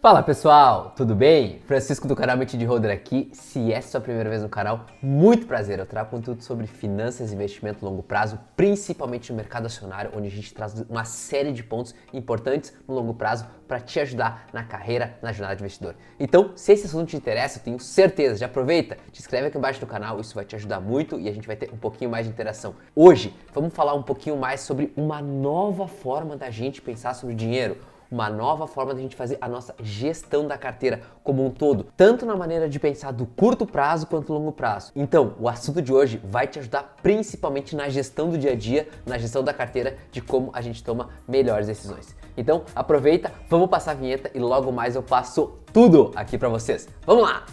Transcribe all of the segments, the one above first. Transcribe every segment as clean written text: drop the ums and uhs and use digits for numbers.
Fala pessoal, tudo bem? Francisco do canal Mente de Holder aqui. Se essa é a sua primeira vez no canal, muito prazer. Eu trago conteúdo sobre finanças e investimento a longo prazo, principalmente no mercado acionário, onde a gente traz uma série de pontos importantes no longo prazo para te ajudar na carreira, na jornada de investidor. Então, se esse assunto te interessa, eu tenho certeza, já aproveita, te inscreve aqui embaixo no canal, isso vai te ajudar muito e a gente vai ter um pouquinho mais de interação. Hoje, vamos falar um pouquinho mais sobre uma nova forma da gente pensar sobre dinheiro. Uma nova forma de a gente fazer a nossa gestão da carteira como um todo, tanto na maneira de pensar do curto prazo quanto do longo prazo. Então, o assunto de hoje vai te ajudar principalmente na gestão do dia a dia, na gestão da carteira, de como a gente toma melhores decisões. Então, aproveita, vamos passar a vinheta e logo mais eu passo tudo aqui para vocês. Vamos lá!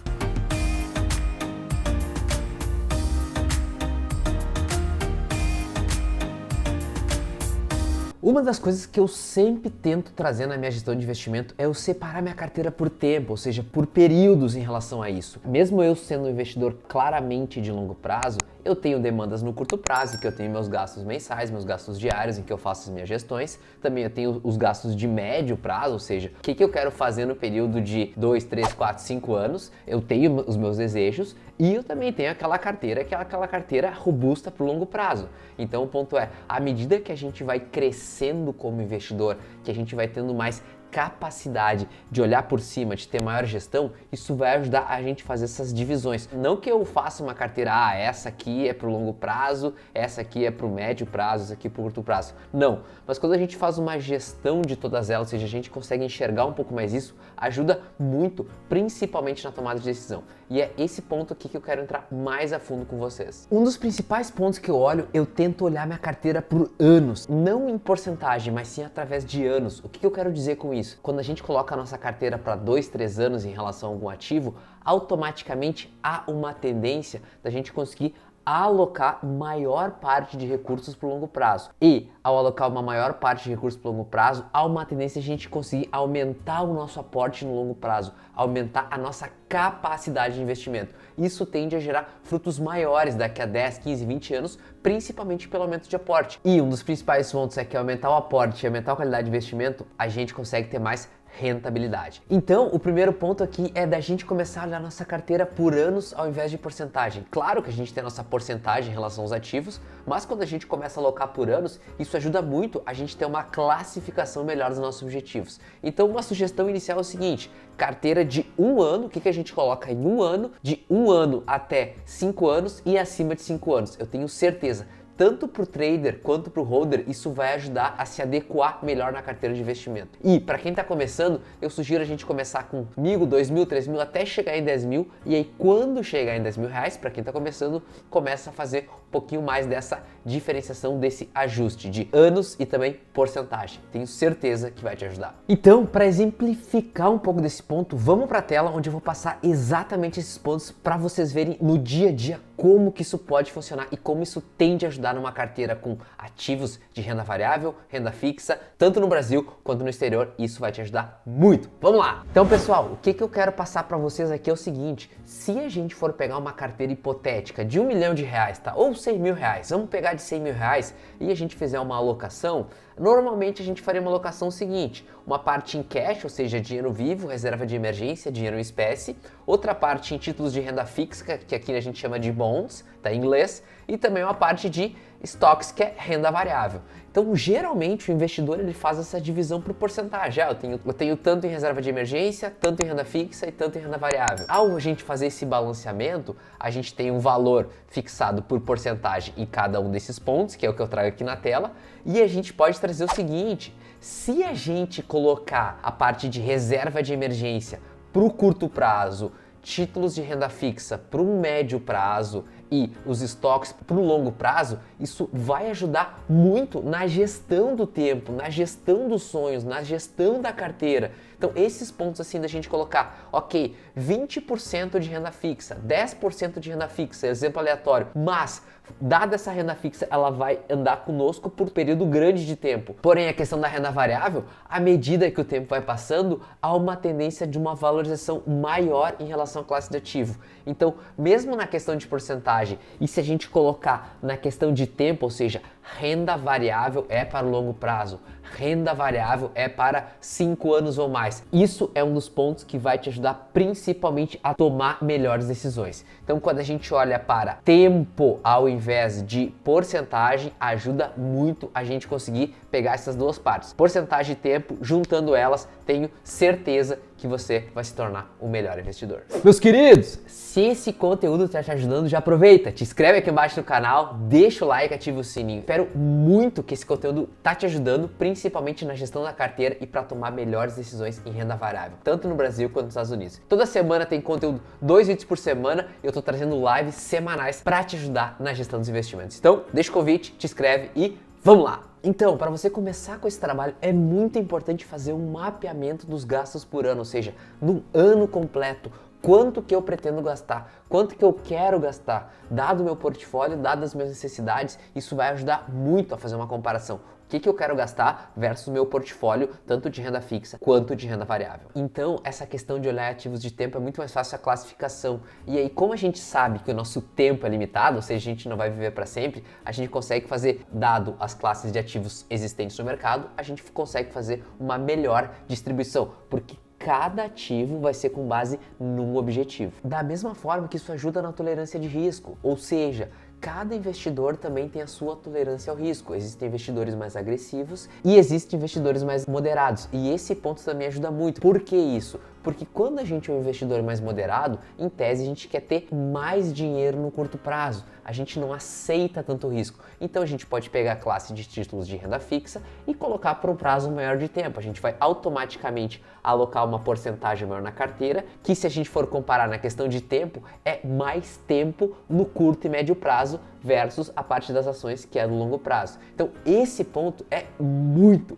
Uma das coisas que eu sempre tento trazer na minha gestão de investimento é eu separar minha carteira por tempo, ou seja, por períodos em relação a isso. Mesmo eu sendo um investidor claramente de longo prazo, eu tenho demandas no curto prazo, que eu tenho meus gastos mensais, meus gastos diários, em que eu faço as minhas gestões. Também eu tenho os gastos de médio prazo, ou seja, o que eu quero fazer no período de 2, 3, 4, 5 anos. Eu tenho os meus desejos e eu também tenho aquela carteira, que é aquela carteira robusta para o longo prazo. Então o ponto é, à medida que a gente vai crescendo como investidor, que a gente vai tendo mais capacidade de olhar por cima, de ter maior gestão, isso vai ajudar a gente a fazer essas divisões. Não que eu faça uma carteira, essa aqui é para o longo prazo, essa aqui é para o médio prazo, essa aqui é para o curto prazo. Não, mas quando a gente faz uma gestão de todas elas, ou seja, a gente consegue enxergar um pouco mais isso, ajuda muito, principalmente na tomada de decisão. E é esse ponto aqui que eu quero entrar mais a fundo com vocês. Um dos principais pontos que eu olho, eu tento olhar minha carteira por anos, não em porcentagem, mas sim através de anos. O que eu quero dizer com isso? Quando a gente coloca a nossa carteira para 2, 3 anos em relação a algum ativo, automaticamente há uma tendência da gente conseguir alocar maior parte de recursos para o longo prazo. E ao alocar uma maior parte de recursos para o longo prazo, há uma tendência de a gente conseguir aumentar o nosso aporte no longo prazo, aumentar a nossa capacidade de investimento. Isso tende a gerar frutos maiores daqui a 10, 15, 20 anos, principalmente pelo aumento de aporte. E um dos principais pontos é que aumentar o aporte e aumentar a qualidade de investimento, a gente consegue ter mais rentabilidade. Então, o primeiro ponto aqui é da gente começar a olhar nossa carteira por anos ao invés de porcentagem. Claro que a gente tem a nossa porcentagem em relação aos ativos, mas quando a gente começa a alocar por anos, isso ajuda muito a gente ter uma classificação melhor dos nossos objetivos. Então, uma sugestão inicial é o seguinte: carteira de um ano, o que a gente coloca em um ano, de um ano até 5 anos e acima de 5 anos. Eu tenho certeza, tanto para o trader quanto para o holder, isso vai ajudar a se adequar melhor na carteira de investimento. E para quem está começando, eu sugiro a gente começar com 1.000, 2.000, 3.000, até chegar em 10.000. E aí quando chegar em 10.000 reais, para quem está começando, começa a fazer um pouquinho mais dessa diferenciação, desse ajuste de anos e também porcentagem. Tenho certeza que vai te ajudar. Então, para exemplificar um pouco desse ponto, vamos para a tela onde eu vou passar exatamente esses pontos para vocês verem no dia a dia como que isso pode funcionar e como isso tende a ajudar numa carteira com ativos de renda variável, renda fixa, tanto no Brasil quanto no exterior. Isso vai te ajudar muito. Vamos lá! Então, pessoal, o que eu quero passar para vocês aqui é o seguinte: se a gente for pegar uma carteira hipotética de R$1 milhão, tá? Ou R$100.000, vamos pegar de R$100.000 e a gente fizer uma alocação, normalmente a gente faria uma alocação seguinte: uma parte em cash, ou seja, dinheiro vivo, reserva de emergência, dinheiro em espécie, outra parte em títulos de renda fixa, que aqui a gente chama de bonds, tá em inglês, e também uma parte de stocks, que é renda variável. Então, geralmente, o investidor ele faz essa divisão por porcentagem. Eu tenho tanto em reserva de emergência, tanto em renda fixa e tanto em renda variável. Ao a gente fazer esse balanceamento, a gente tem um valor fixado por porcentagem em cada um desses pontos, que é o que eu trago aqui na tela, e a gente pode trazer o seguinte: se a gente colocar a parte de reserva de emergência para o curto prazo, títulos de renda fixa para um médio prazo e os estoques para o longo prazo, isso vai ajudar muito na gestão do tempo, na gestão dos sonhos, na gestão da carteira. Então, esses pontos assim da gente colocar, ok, 20% de renda fixa, 10% de renda fixa, exemplo aleatório, mas dada essa renda fixa, ela vai andar conosco por um período grande de tempo. Porém, a questão da renda variável, à medida que o tempo vai passando, há uma tendência de uma valorização maior em relação à classe de ativo. Então, mesmo na questão de porcentagem, e se a gente colocar na questão de tempo, ou seja, renda variável é para o longo prazo. Renda variável é para 5 anos ou mais. Isso é um dos pontos que vai te ajudar principalmente a tomar melhores decisões. Então, quando a gente olha para tempo ao invés de porcentagem, ajuda muito a gente conseguir pegar essas duas partes. Porcentagem e tempo, juntando elas, tenho certeza que você vai se tornar o melhor investidor. Meus queridos, se esse conteúdo está te ajudando, já aproveita, te inscreve aqui embaixo no canal, deixa o like, ativa o sininho. Espero muito que esse conteúdo tá te ajudando, principalmente na gestão da carteira e para tomar melhores decisões em renda variável, tanto no Brasil quanto nos Estados Unidos. Toda semana tem conteúdo, 2 vídeos por semana, e eu tô trazendo lives semanais para te ajudar na gestão dos investimentos. Então, deixa o convite, te inscreve e vamos lá! Então, para você começar com esse trabalho, é muito importante fazer um mapeamento dos gastos por ano, ou seja, no ano completo, quanto que eu pretendo gastar, quanto que eu quero gastar, dado o meu portfólio, dadas as minhas necessidades, isso vai ajudar muito a fazer uma comparação. O que eu quero gastar versus o meu portfólio, tanto de renda fixa quanto de renda variável. Então, essa questão de olhar ativos de tempo é muito mais fácil a classificação. E aí, como a gente sabe que o nosso tempo é limitado, ou seja, a gente não vai viver para sempre, a gente consegue fazer, dado as classes de ativos existentes no mercado, a gente consegue fazer uma melhor distribuição, porque cada ativo vai ser com base num objetivo. Da mesma forma que isso ajuda na tolerância de risco, ou seja, cada investidor também tem a sua tolerância ao risco. Existem investidores mais agressivos e existem investidores mais moderados. E esse ponto também ajuda muito. Por que isso? Porque quando a gente é um investidor mais moderado, em tese a gente quer ter mais dinheiro no curto prazo. A gente não aceita tanto risco. Então a gente pode pegar a classe de títulos de renda fixa e colocar para um prazo maior de tempo. A gente vai automaticamente alocar uma porcentagem maior na carteira, que se a gente for comparar na questão de tempo, é mais tempo no curto e médio prazo versus a parte das ações que é no longo prazo. Então esse ponto é muito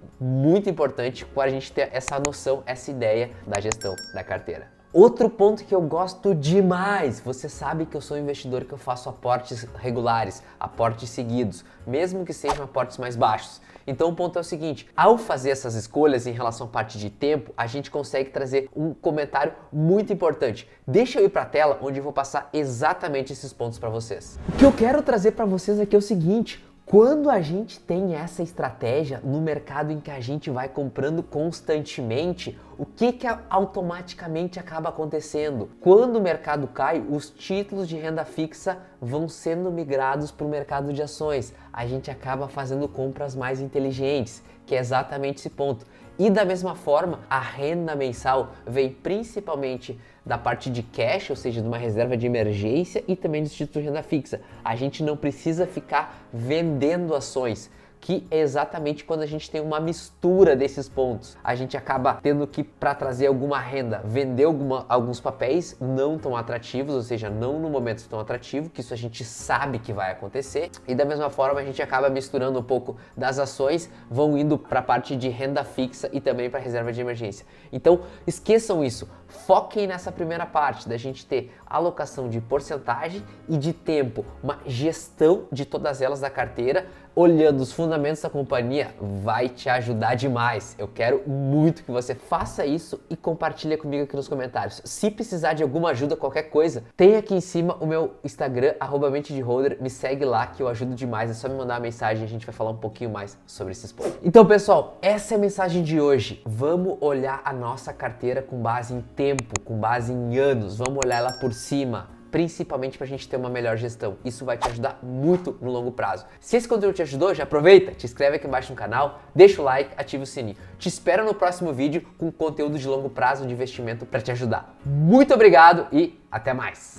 importante para a gente ter essa noção, essa ideia da gestão da carteira. Outro ponto que eu gosto demais, você sabe que eu sou um investidor que eu faço aportes regulares, aportes seguidos, mesmo que sejam aportes mais baixos. Então o ponto é o seguinte, ao fazer essas escolhas em relação à parte de tempo, a gente consegue trazer um comentário muito importante. Deixa eu ir para a tela onde eu vou passar exatamente esses pontos para vocês. O que eu quero trazer para vocês aqui é o seguinte, quando a gente tem essa estratégia no mercado em que a gente vai comprando constantemente, o que automaticamente acaba acontecendo? Quando o mercado cai, os títulos de renda fixa vão sendo migrados para o mercado de ações. A gente acaba fazendo compras mais inteligentes, que é exatamente esse ponto. E da mesma forma, a renda mensal vem principalmente da parte de cash, ou seja, de uma reserva de emergência e também dos títulos de renda fixa. A gente não precisa ficar vendendo ações, que é exatamente quando a gente tem uma mistura desses pontos. A gente acaba tendo que, para trazer alguma renda, vender alguns papéis não tão atrativos, ou seja, não no momento tão atrativo, que isso a gente sabe que vai acontecer. E da mesma forma a gente acaba misturando um pouco das ações, vão indo para a parte de renda fixa e também para reserva de emergência. Então esqueçam isso, foquem nessa primeira parte, da gente ter alocação de porcentagem e de tempo, uma gestão de todas elas da carteira, olhando os fundamentos da companhia, vai te ajudar demais. Eu quero muito que você faça isso e compartilhe comigo aqui nos comentários. Se precisar de alguma ajuda, qualquer coisa, tem aqui em cima o meu Instagram, @mentedeholder, me segue lá que eu ajudo demais, é só me mandar uma mensagem e a gente vai falar um pouquinho mais sobre esses pontos. Então pessoal, essa é a mensagem de hoje. Vamos olhar a nossa carteira com base em tempo, com base em anos, vamos olhar ela por cima, principalmente para a gente ter uma melhor gestão. Isso vai te ajudar muito no longo prazo. Se esse conteúdo te ajudou, já aproveita, te inscreve aqui embaixo no canal, deixa o like, ativa o sininho. Te espero no próximo vídeo com conteúdo de longo prazo de investimento para te ajudar. Muito obrigado e até mais!